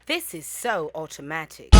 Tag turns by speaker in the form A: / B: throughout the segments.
A: This is so automatic.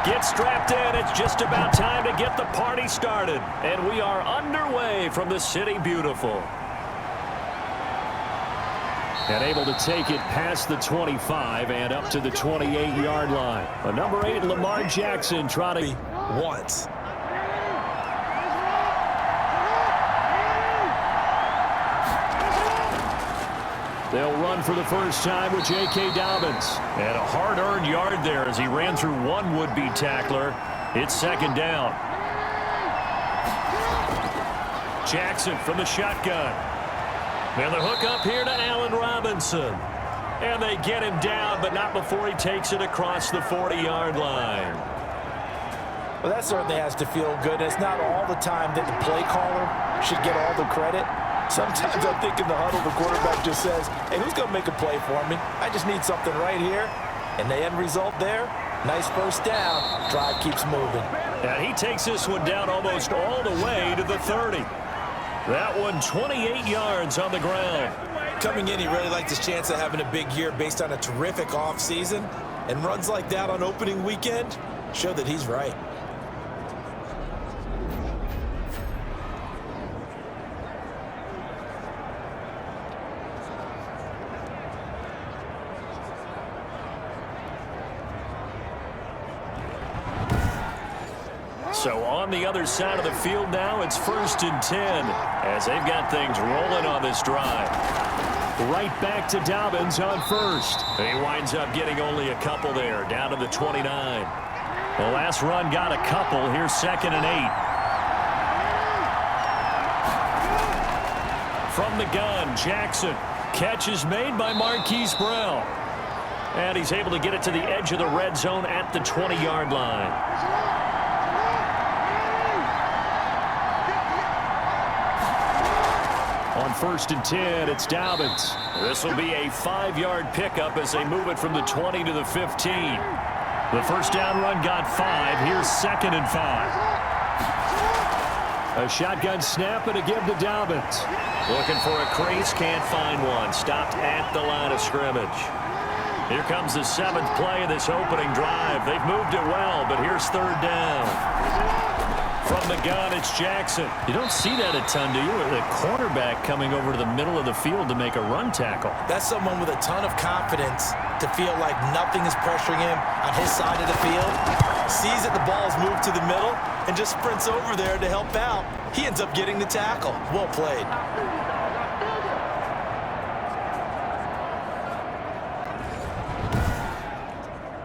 B: Get strapped in. It's just about time to get the party started. And we are underway from the City Beautiful. And able to take it past the 25 and up to the 28-yard line. A number 8, Lamar Jackson, trotting
C: once.
B: They'll run for the first time with J.K. Dobbins. And a hard-earned yard there as he ran through one would-be tackler. It's second down. Jackson from the shotgun. And the hook up here to Allen Robinson. And they get him down, but not before he takes it across the 40-yard line.
C: Well, that certainly has to feel good. It's not all the time that the play caller should get all the credit. Sometimes I think in the huddle, the quarterback just says, hey, who's going to make a play for me? I just need something right here. And the end result there, nice first down. Drive keeps moving.
B: And he takes this one down almost all the way to the 30. That one 28 yards on the ground.
C: Coming in, he really liked his chance of having a big year based on a terrific offseason. And runs like that on opening weekend show that he's right.
B: So on the other side of the field now, it's 1st and 10 as they've got things rolling on this drive. Right back to Dobbins on first. He winds up getting only a couple there, down to the 29. The last run got a couple. Here's 2nd and 8. From the gun, Jackson. Catch is made by Marquise Brown. And he's able to get it to the edge of the red zone at the 20-yard line. On 1st and 10, it's Dobbins. This will be a 5-yard pickup as they move it from the 20 to the 15. The first down run got 5. Here's 2nd and 5. A shotgun snap and a give to Dobbins. Looking for a crease, can't find one. Stopped at the line of scrimmage. Here comes the 7th play of this opening drive. They've moved it well, but here's 3rd down. From the gun, it's Jackson. You don't see that a ton, do you? The cornerback coming over to the middle of the field to make a run tackle.
C: That's someone with a ton of confidence to feel like nothing is pressuring him on his side of the field. Sees that the ball is moved to the middle and just sprints over there to help out. He ends up getting the tackle. Well played.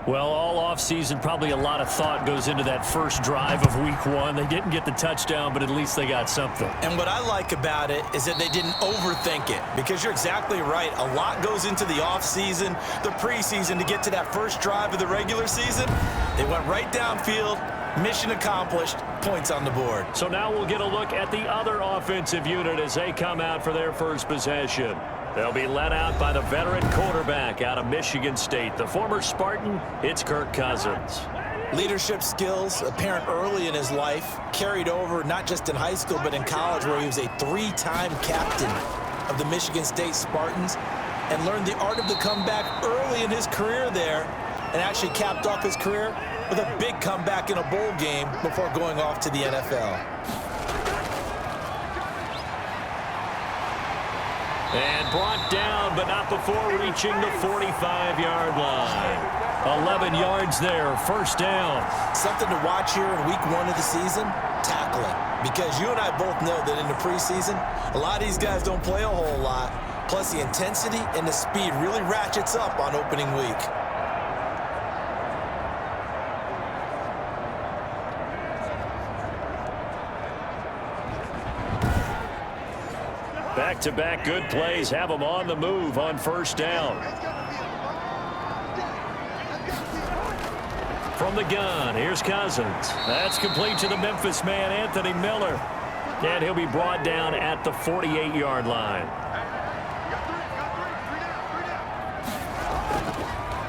B: Well, all offseason, probably a lot of thought goes into that first drive of week 1. They didn't get the touchdown, but at least they got something.
C: And what I like about it is that they didn't overthink it, because you're exactly right. A lot goes into the offseason, the preseason to get to that first drive of the regular season. They went right downfield, mission accomplished, points on the board.
B: So now we'll get a look at the other offensive unit as they come out for their first possession. They'll be led out by the veteran quarterback out of Michigan State. The former Spartan, it's Kirk Cousins.
C: Leadership skills, apparent early in his life, carried over not just in high school but in college, where he was a 3-time captain of the Michigan State Spartans and learned the art of the comeback early in his career there, and actually capped off his career with a big comeback in a bowl game before going off to the NFL.
B: And brought down, but not before reaching the 45-yard line. 11 yards there, first down.
C: Something to watch here in week 1 of the season, tackling. Because you and I both know that in the preseason, a lot of these guys don't play a whole lot. Plus the intensity and the speed really ratchets up on opening week.
B: Back-to-back good plays have them on the move on first down. From the gun, here's Cousins. That's complete to the Memphis man, Anthony Miller. And he'll be brought down at the 48-yard line.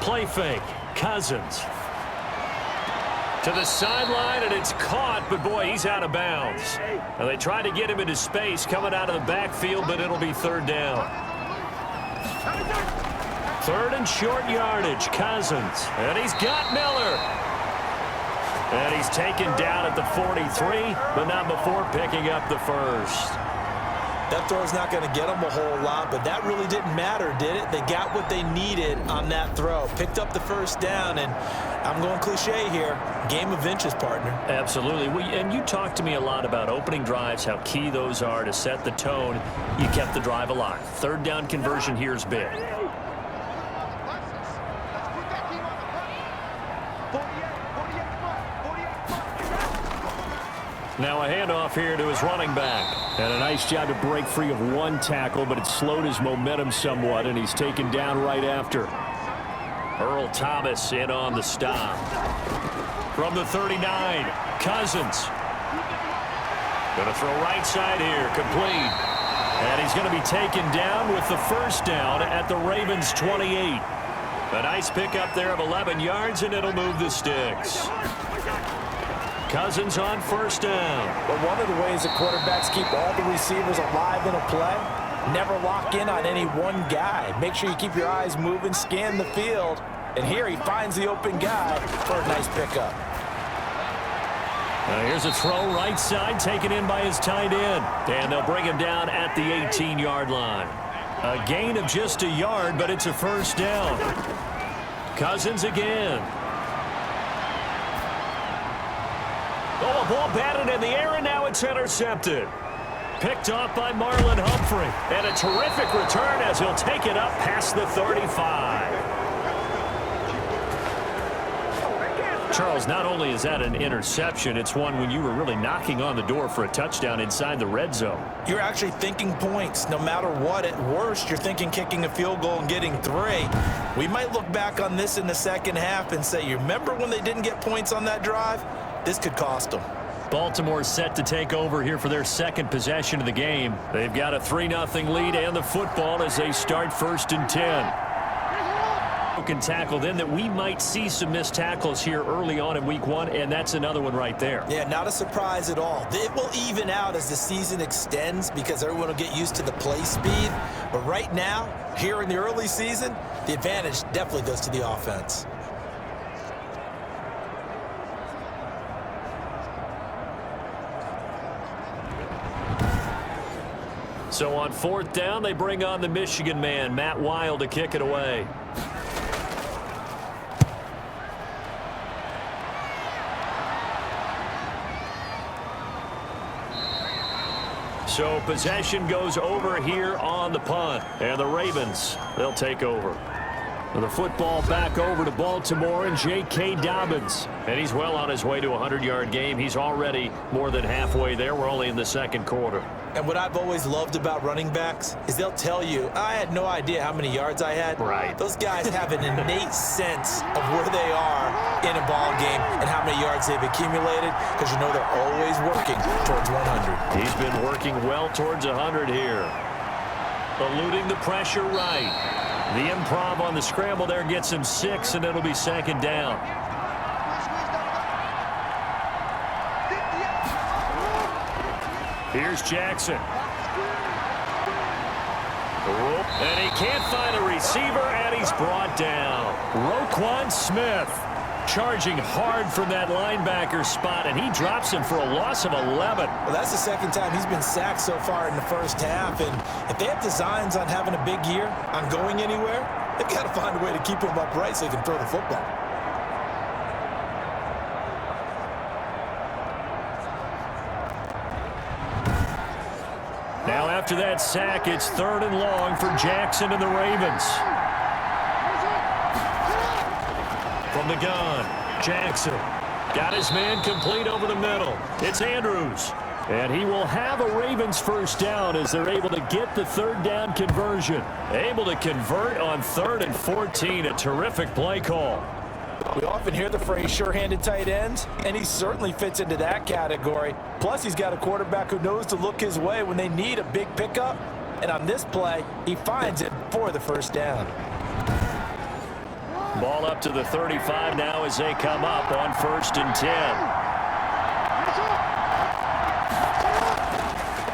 B: Play fake, Cousins. To the sideline, and it's caught, but boy, he's out of bounds. Now, they tried to get him into space coming out of the backfield, but it'll be third down. Third and short yardage, Cousins. And he's got Miller. And he's taken down at the 43, but not before picking up the first.
C: That throw's not going to get them a whole lot, but that really didn't matter, did it? They got what they needed on that throw. Picked up the first down, and I'm going cliche here. Game of inches, partner.
B: Absolutely. And you talked to me a lot about opening drives, how key those are to set the tone. You kept the drive alive. Third down conversion here is big. Now a handoff here to his running back. And a nice job to break free of one tackle, but it slowed his momentum somewhat, and he's taken down right after. Earl Thomas in on the stop. From the 39, Cousins. Going to throw right side here, complete. And he's going to be taken down with the first down at the Ravens' 28. A nice pickup there of 11 yards, and it'll move the sticks. Cousins on first down.
C: But one of the ways that quarterbacks keep all the receivers alive in a play, never lock in on any one guy. Make sure you keep your eyes moving, scan the field. And here he finds the open guy for a nice pickup.
B: Now here's a throw right side taken in by his tight end. And they'll bring him down at the 18-yard line. A gain of just a yard, but it's a first down. Cousins again. Oh, a ball batted in the air, and now it's intercepted. Picked off by Marlon Humphrey. And a terrific return as he'll take it up past the 35. Charles, not only is that an interception, it's one when you were really knocking on the door for a touchdown inside the red zone.
C: You're actually thinking points. No matter what, at worst, you're thinking kicking a field goal and getting 3. We might look back on this in the second half and say, you remember when they didn't get points on that drive? This could cost them.
B: Baltimore set to take over here for their second possession of the game. They've got a 3-0 lead and the football as they start 1st and 10. Broken tackle then that we might see some missed tackles here early on in week 1, and that's another one right there.
C: Yeah, not a surprise at all. It will even out as the season extends because everyone will get used to the play speed. But right now, here in the early season, the advantage definitely goes to the offense.
B: So on 4th down, they bring on the Michigan man, Matt Wild, to kick it away. So possession goes over here on the punt. And the Ravens, they'll take over. The football back over to Baltimore and J.K. Dobbins. And he's well on his way to a 100-yard game. He's already more than halfway there. We're only in the second quarter.
C: And what I've always loved about running backs is they'll tell you, I had no idea how many yards I had.
B: Right.
C: Those guys have an innate sense of where they are in a ball game and how many yards they've accumulated because you know they're always working towards 100.
B: He's been working well towards 100 here. Eluding the pressure right. The improv on the scramble there gets him 6, and it'll be second down. Here's Jackson. And he can't find a receiver, and he's brought down. Roquan Smith charging hard from that linebacker spot, and he drops him for a loss of 11.
C: Well, that's the second time he's been sacked so far in the first half, and if they have designs on having a big year, on going anywhere, they've got to find a way to keep him upright so he can throw the football.
B: Now after that sack, it's 3rd and long for Jackson and the Ravens. From the gun, Jackson got his man complete over the middle. It's Andrews. And he will have a Ravens first down as they're able to get the 3rd down conversion. Able to convert on 3rd and 14. A terrific play call.
C: We often hear the phrase sure-handed tight ends, and he certainly fits into that category. Plus, he's got a quarterback who knows to look his way when they need a big pickup. And on this play, he finds it for the first down.
B: Ball up to the 35 now as they come up on 1st and 10.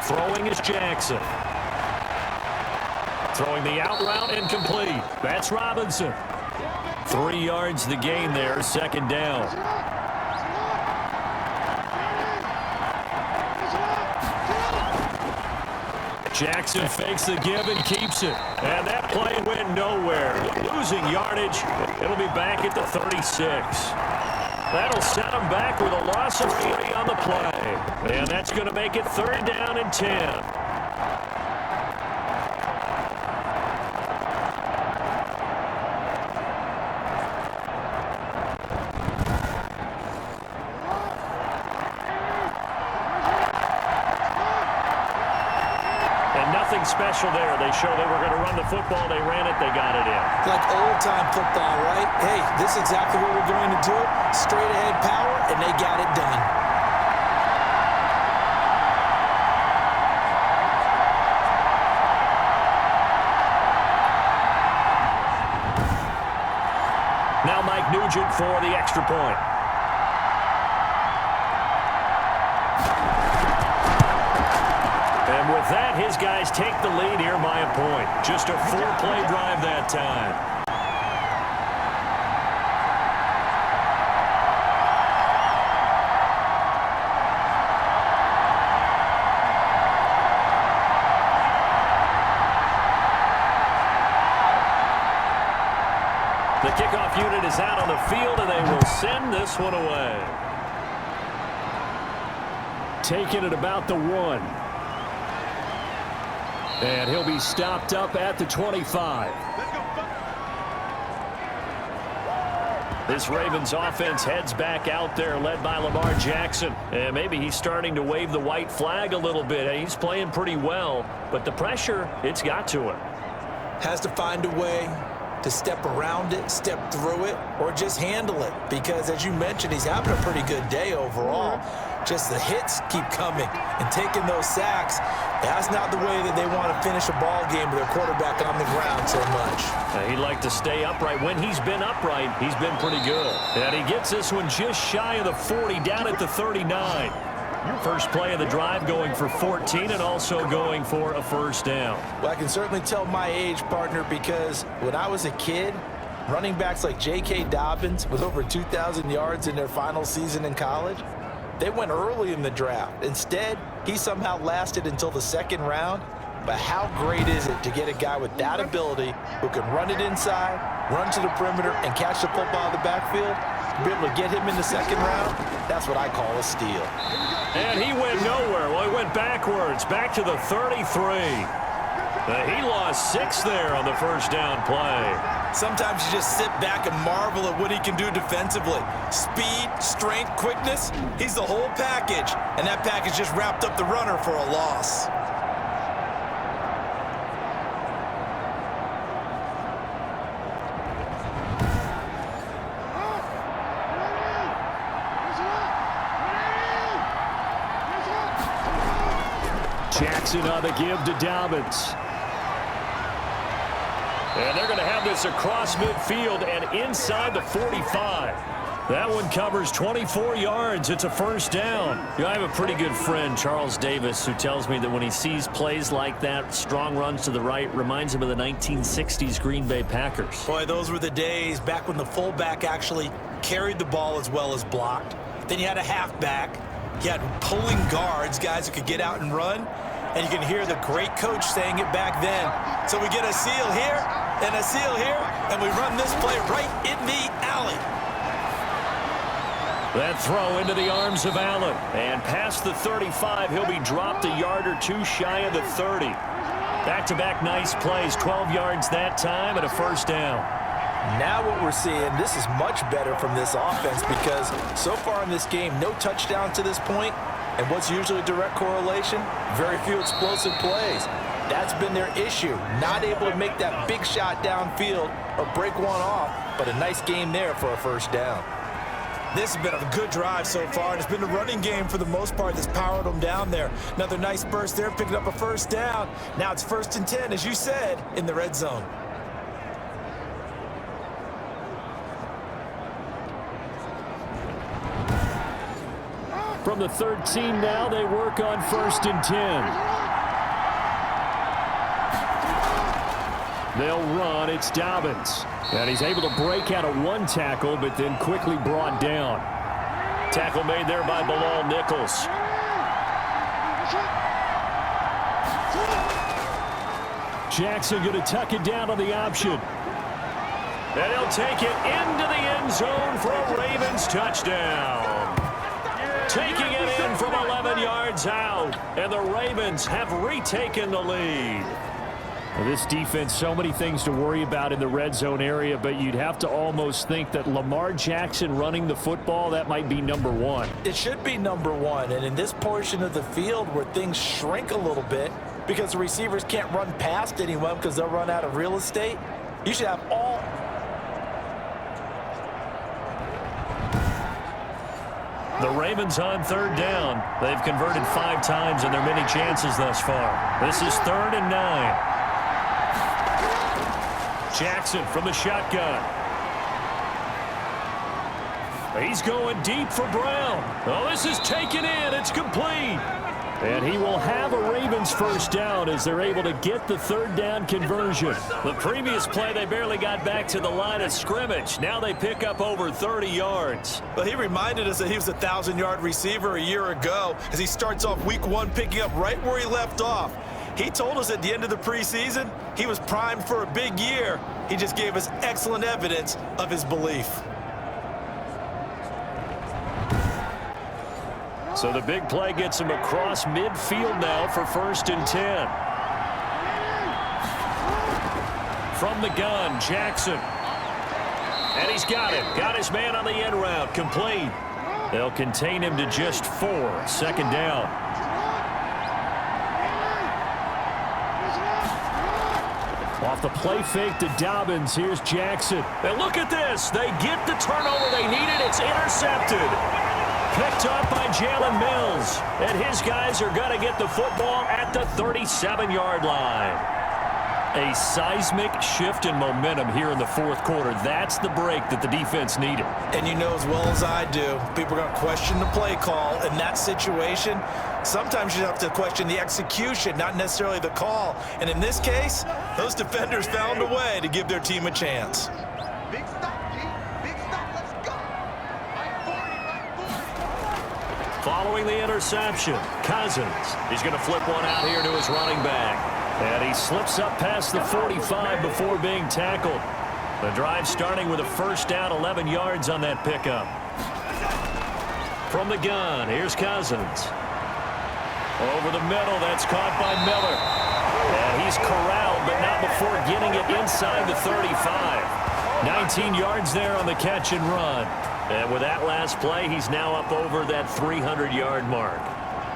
B: Throwing is Jackson. Throwing the out route incomplete. That's Robinson. 3 yards the gain there, 2nd down. Jackson fakes the give and keeps it. And that play went nowhere. Losing yardage. It'll be back at the 36. That'll set him back with a loss of 3 on the play. And that's going to make it 3rd down and 10. Nothing special there. They show they were going to run the football. They ran it. They got it in.
C: Like old-time football, right? Hey, this is exactly what we're going to do. Straight-ahead power, and they got it done.
B: Now Mike Nugent for the extra point. And with that, his guys take the lead here by a point. Just a 4-play drive that time. The kickoff unit is out on the field, and they will send this one away. Taking it about the 1. And he'll be stopped up at the 25. This Ravens offense heads back out there, led by Lamar Jackson. And maybe he's starting to wave the white flag a little bit. He's playing pretty well, but the pressure, it's got to him.
C: Has to find a way to step around it, step through it, or just handle it. Because, as you mentioned, he's having a pretty good day overall. Just the hits keep coming and taking those sacks. That's not the way that they want to finish a ball game with their quarterback on the ground so much.
B: He'd like to stay upright. When he's been upright, he's been pretty good. And he gets this one just shy of the 40, down at the 39. First play of the drive going for 14 and also going for a first down.
C: Well, I can certainly tell my age, partner, because when I was a kid, running backs like J.K. Dobbins with over 2,000 yards in their final season in college, they went early in the draft. Instead, he somehow lasted until the 2nd round. But how great is it to get a guy with that ability who can run it inside, run to the perimeter, and catch the football in the backfield? To be able to get him in the 2nd round, that's what I call a steal.
B: And he went nowhere. Well, he went backwards, back to the 33. He lost 6 there on the first down play.
C: Sometimes you just sit back and marvel at what he can do defensively. Speed, strength, quickness, he's the whole package. And that package just wrapped up the runner for a loss.
B: Jackson on the give to Dobbins. And they're going to have this across midfield and inside the 45. That one covers 24 yards. It's a first down. I have a pretty good friend, Charles Davis, who tells me that when he sees plays like that, strong runs to the right, reminds him of the 1960s Green Bay Packers.
C: Boy, those were the days back when the fullback actually carried the ball as well as blocked. Then you had a halfback. You had pulling guards, guys who could get out and run. And you can hear the great coach saying it back then. So we get a seal here and a seal here, and we run this play right in the alley.
B: That throw into the arms of Allen. And past the 35, he'll be dropped a yard or two shy of the 30. Back-to-back nice plays, 12 yards that time and a first down.
C: Now what we're seeing, this is much better from this offense because so far in this game, no touchdown to this point. And what's usually direct correlation? Very few explosive plays. That's been their issue. Not able to make that big shot downfield or break one off, but a nice game there for a first down. This has been a good drive so far, and it's been the running game for the most part that's powered them down there. Another nice burst there, picking up a first down. Now it's 1st and 10, as you said, in the red zone.
B: From the 13 now, they work on 1st and 10. They'll run. It's Dobbins. And he's able to break out of one tackle, but then quickly brought down. Tackle made there by Bilal Nichols. Jackson going to tuck it down on the option. And he'll take it into the end zone for a Ravens touchdown. Taking it in from 11 yards out. And the Ravens have retaken the lead. Well, this defense, so many things to worry about in the red zone area, but you'd have to almost think that Lamar Jackson running the football, that might be number one.
C: It should be number one, and in this portion of the field where things shrink a little bit because the receivers can't run past anyone because they'll run out of real estate, you should have all...
B: The Ravens on 3rd down. They've converted 5 times in their many chances thus far. This is 3rd and 9. Jackson from the shotgun. He's going deep for Brown. Oh, this is taken in. It's complete. And he will have a Ravens first down as they're able to get the 3rd down conversion. The previous play, they barely got back to the line of scrimmage. Now they pick up over 30 yards.
C: Well, he reminded us that he was a 1,000-yard receiver a year ago as he starts off week 1 picking up right where he left off. He told us at the end of the preseason he was primed for a big year. He just gave us excellent evidence of his belief.
B: So the big play gets him across midfield now for 1st and 10. From the gun, Jackson. And he's got him. Got his man on the end route. Complete. They'll contain him to just 4. 2nd down. Off the play fake to Dobbins. Here's Jackson. And look at this. They get the turnover they needed. It's intercepted. Picked up by Jalen Mills. And his guys are going to get the football at the 37-yard line. A seismic shift in momentum here in the 4th quarter. That's the break that the defense needed. And you know as well as I do, people are going to question the play call in that situation. Sometimes you have to question the execution, not necessarily the call. And in this case, those defenders found a way to give their team a chance.
D: Big stop, G. Big stop. Let's go.
B: Following the interception, Cousins. He's going to flip one out here to his running back. And he slips up past the 45 before being tackled. The drive starting with a first down, 11 yards on that pickup. From the gun, here's Cousins. Over the middle, that's caught by Miller. And he's corralled, but not before getting it inside the 35. 19 yards there on the catch and run. And with that last play, he's now up over that 300-yard mark.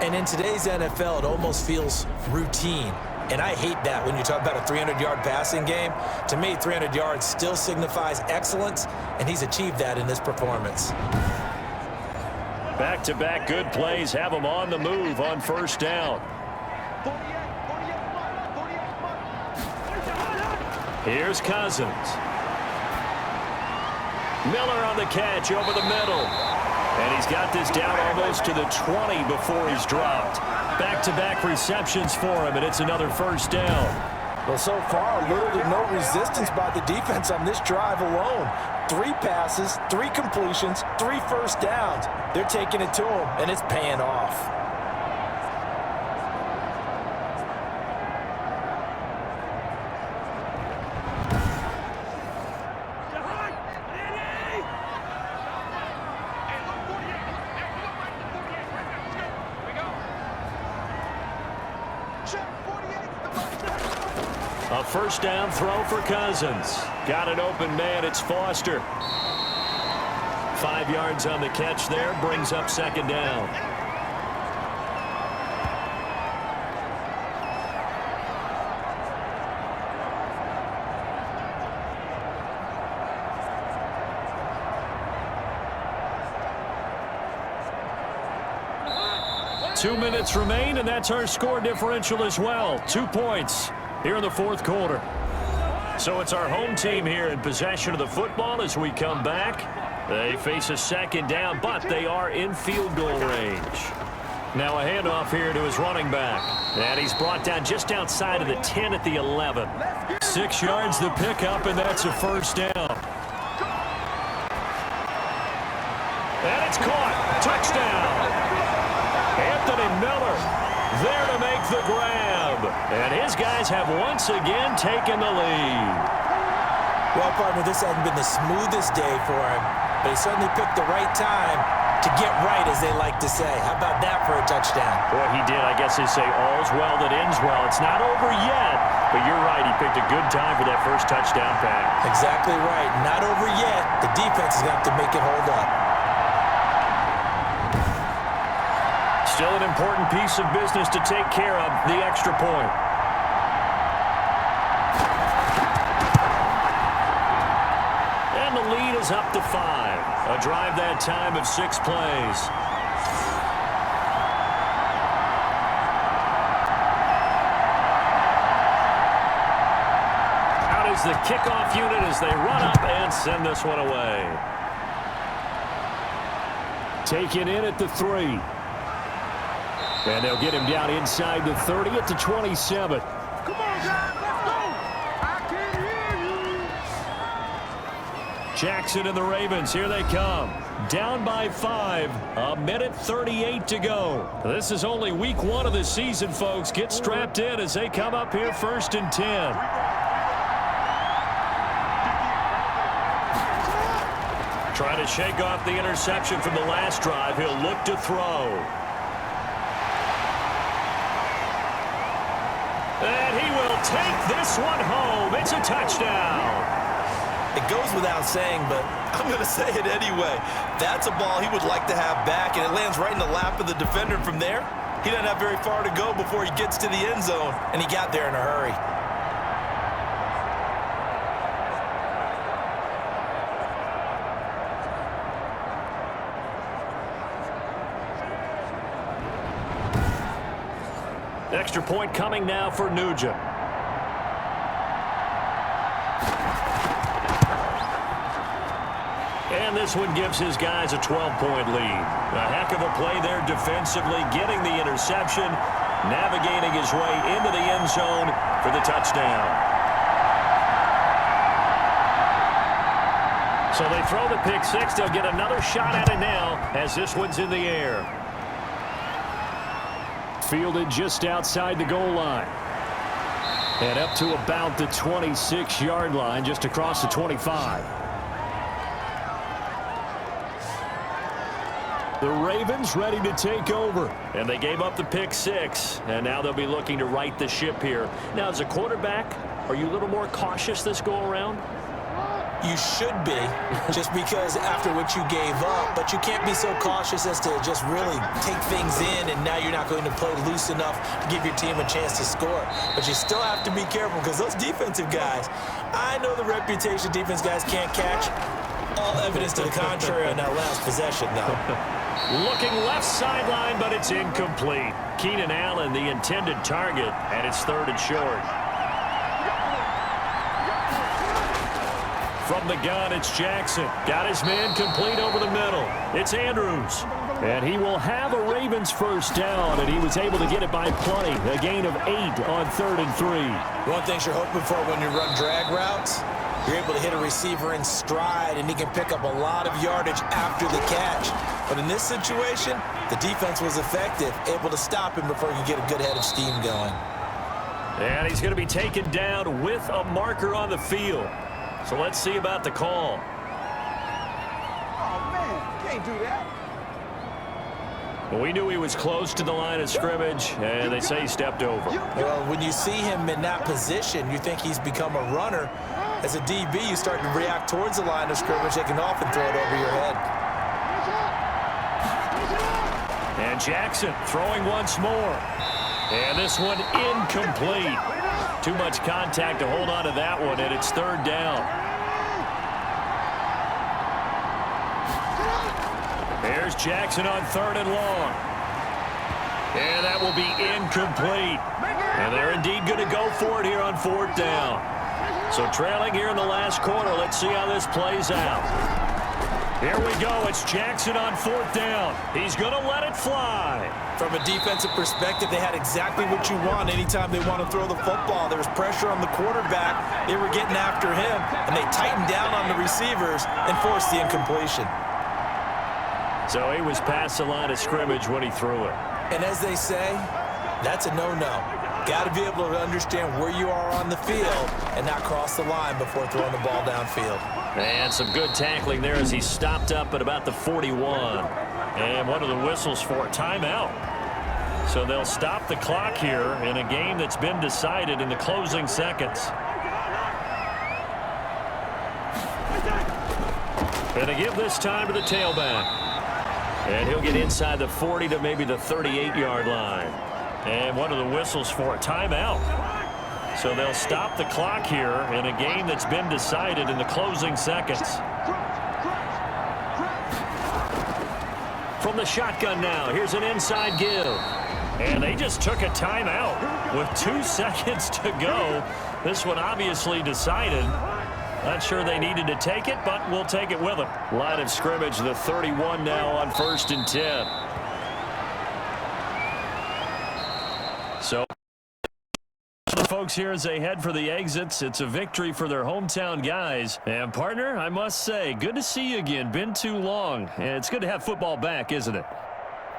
C: And in today's NFL, it almost feels routine. And I hate that when you talk about a 300-yard passing game. To me, 300 yards still signifies excellence, and he's achieved that in this performance.
B: Back-to-back good plays have him on the move on first down. Here's Cousins. Miller on the catch over the middle. And he's got this down almost to the 20 before he's dropped. Back-to-back receptions for him, and it's another first down.
C: Well, so far, little to no resistance by the defense on this drive alone. 3 passes, 3 completions, 3 first downs. They're taking it to him, and it's paying off.
B: A first down throw for Cousins. Got an open man. It's Foster. 5 yards on the catch there. Brings up second down. Two minutes remain, and that's our score differential as well. 2 points here in the fourth quarter. So it's our home team here in possession of the football as we come back. They face a second down, but they are in field goal range. Now a handoff here to his running back. And he's brought down just outside of the 10 at the 11. 6 yards the pickup, and that's a first down. And it's caught. Touchdown. Anthony Miller there to make the grab. And his guys have once again taken the lead.
C: Well, partner, this hasn't been the smoothest day for him, but he certainly picked the right time to get right, as they like to say. How about that for a touchdown?
B: Boy, he did. I guess they say all's well that ends well. It's not over yet, but you're right. He picked a good time for that first touchdown pass.
C: Exactly right. Not over yet. The defense is going to have to make it hold up.
B: Still an important piece of business to take care of, the extra point. And the lead is up to 5. A drive that time of 6 plays. Out is the kickoff unit as they run up and send this one away. Taken in at the 3. And they'll get him down inside the 30 at the 27.
D: Come on, guys, let's go. I can hear you.
B: Jackson and the Ravens, here they come. Down by 5. A minute 38 to go. This is only week 1 of the season, folks. Get strapped in as they come up here first and 10. Trying to shake off the interception from the last drive. He'll look to throw. And he will take this one home. It's a touchdown.
E: It goes without saying, but I'm going to say it anyway. That's a ball he would like to have back, and it lands right in the lap of the defender. From there, he doesn't have very far to go before he gets to the end zone, and he got there in a hurry.
B: Extra point coming now for Nugent. And this one gives his guys a 12-point lead. A heck of a play there defensively, getting the interception, navigating his way into the end zone for the touchdown. So they throw the pick 6. They'll get another shot at it now as this one's in the air. Fielded just outside the goal line. And up to about the 26-yard line, just across the 25. The Ravens ready to take over. And they gave up the pick 6, and now they'll be looking to right the ship here. Now, as a quarterback, are you a little more cautious this go-around?
C: You should be, just because after what you gave up, but you can't be so cautious as to just really take things in, and now you're not going to play loose enough to give your team a chance to score. But you still have to be careful, because those defensive guys, I know the reputation defense guys can't catch. All evidence to the contrary on that last possession, though.
B: Looking left sideline, but it's incomplete. Keenan Allen, the intended target, and it's 3rd and short. From the gun, it's Jackson. Got his man complete over the middle. It's Andrews. And he will have a Ravens first down, and he was able to get it by play. A gain of 8 on 3rd and 3.
C: One thing you're hoping for when you run drag routes, you're able to hit a receiver in stride, and he can pick up a lot of yardage after the catch. But in this situation, the defense was effective, able to stop him before he could get a good head of steam going.
B: And he's going to be taken down with a marker on the field. So let's see about the call.
D: Oh, man, can't do that.
B: Well, we knew he was close to the line of scrimmage, and they say he stepped over.
C: Well, when you see him in that position, you think he's become a runner. As a DB, you start to react towards the line of scrimmage. They can often throw it over your head.
B: And Jackson throwing once more. And this one incomplete. Too much contact to hold on to that one, and it's 3rd down. There's Jackson on 3rd and long. And that will be incomplete. And they're indeed going to go for it here on 4th down. So trailing here in the last quarter, let's see how this plays out. Here we go. It's Jackson on 4th down. He's going to let it fly.
C: From a defensive perspective, they had exactly what you want anytime they want to throw the football. There was pressure on the quarterback. They were getting after him, and they tightened down on the receivers and forced the incompletion.
B: So he was past the line of scrimmage when he threw it.
C: And as they say, that's a no-no. Got to be able to understand where you are on the field and not cross the line before throwing the ball downfield.
B: And some good tackling there as he stopped up at about the 41. And what are the whistles for? Timeout. So they'll stop the clock here in a game that's been decided in the closing seconds. And they give this time to the tailback. And he'll get inside the 40 to maybe the 38-yard line. And what are the whistles for? Timeout. So they'll stop the clock here in a game that's been decided in the closing seconds. From the shotgun now, here's an inside give. And they just took a timeout with 2 seconds to go. This one obviously decided. Not sure they needed to take it, but we'll take it with them. Line of scrimmage, the 31 now on 1st and 10. So the folks here as they head for the exits, it's a victory for their hometown guys. And partner, I must say, good to see you again. Been too long. And it's good to have football back, isn't it?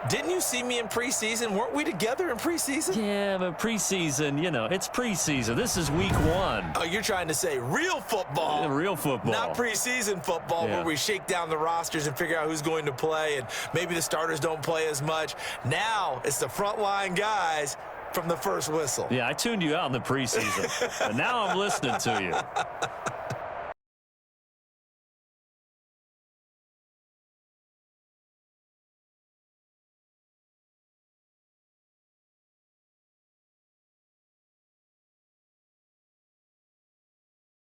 C: Didn't you see me in preseason? Weren't we together in preseason?
B: Yeah, but preseason, you know, it's preseason. This is week 1.
C: Oh, you're trying to say real football.
B: Real football.
C: Not preseason football where we shake down the rosters and figure out who's going to play, and maybe the starters don't play as much. Now it's the frontline guys from the first whistle.
B: Yeah, I tuned you out in the preseason, but now I'm listening to you.